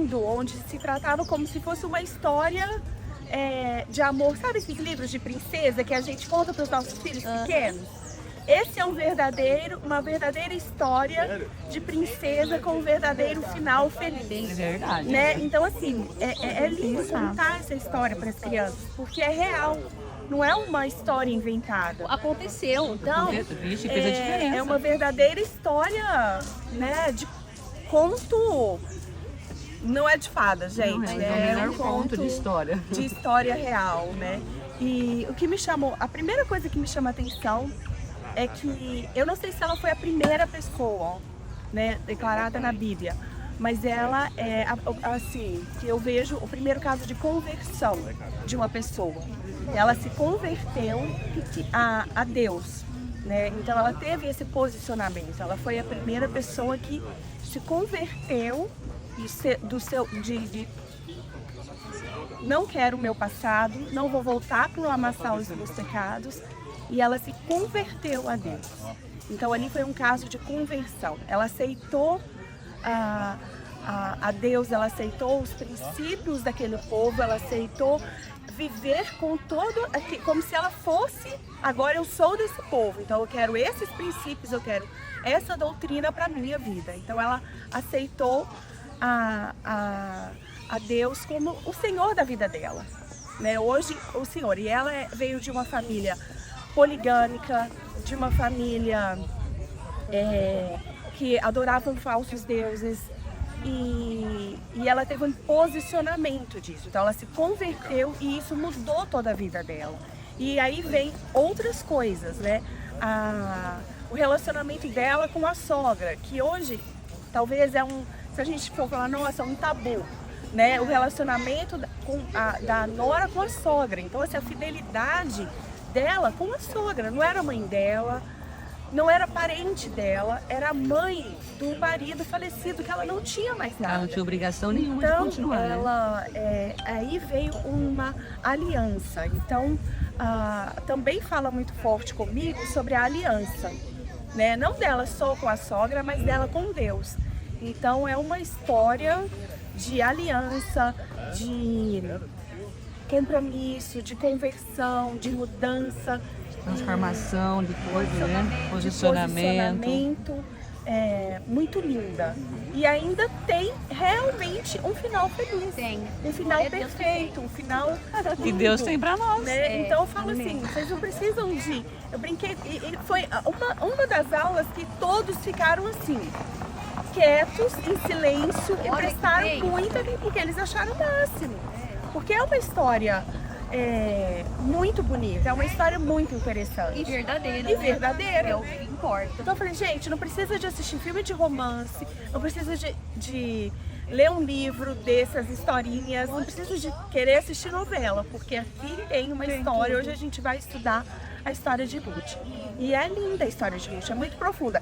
lindo, onde se tratava como se fosse uma história de amor. Sabe esses livros de princesa que a gente conta para os nossos filhos pequenos? Esse é uma verdadeira história de princesa com um verdadeiro final feliz. É verdade. Né? Então, assim, é lindo contar essa história para as crianças, porque é real. Não é uma história inventada. Aconteceu. Então, Vixe, fez a diferença. é uma verdadeira história, né, de conto. Não é de fada, gente. Não é o melhor conto de história. De história real, né? E o que me chamou, a primeira coisa que me chama a atenção é que eu não sei se ela foi a primeira pessoa, né, declarada na Bíblia, mas ela é, assim, que eu vejo o primeiro caso de conversão de uma pessoa. Ela se converteu a Deus, né? Então ela teve esse posicionamento. Ela foi a primeira pessoa que se converteu de não quero o meu passado, não vou voltar para amassar os meus pecados. E ela se converteu a Deus. Então ali foi um caso de conversão. Ela aceitou a Deus, ela aceitou os princípios daquele povo, ela aceitou viver com todo, como se ela fosse, agora eu sou desse povo, então eu quero esses princípios, eu quero essa doutrina para a minha vida. Então ela aceitou a Deus como o Senhor da vida dela, né? Hoje o Senhor, e ela veio de uma família poligâmica, de uma família que adoravam falsos deuses, e ela teve um posicionamento disso. Então ela se converteu e isso mudou toda a vida dela. E aí vem outras coisas, né? O relacionamento dela com a sogra, que hoje talvez se a gente for falar, nossa, é um tabu, né? O relacionamento da nora com a sogra. Então assim, a fidelidade dela com a sogra, não era a mãe dela, não era parente dela, era a mãe do marido falecido, que ela não tinha mais nada. Ela não tinha obrigação nenhuma então, de continuar, ela, aí veio uma aliança. Então, também fala muito forte comigo sobre a aliança, né? Não dela só com a sogra, mas dela com Deus. Então, é uma história de aliança, de compromisso, de conversão, de mudança, transformação de coisa, né? Posicionamento. Muito linda. E ainda tem realmente um final feliz. Tem. Um final perfeito, um final Que Deus tem pra nós. né? Então eu falo assim, vocês não precisam de... Eu brinquei, e foi uma das aulas que todos ficaram assim, quietos, em silêncio, e prestaram muita atenção, porque eles acharam o máximo. Porque é uma história muito bonita, é uma história muito interessante. E verdadeira. E verdadeira. É o que importa. Então eu falei, gente, não precisa de assistir filme de romance, não precisa de ler um livro dessas historinhas, não precisa de querer assistir novela, porque aqui tem uma história. Hoje a gente vai estudar a história de Ruth. E é linda a história de Ruth, é muito profunda.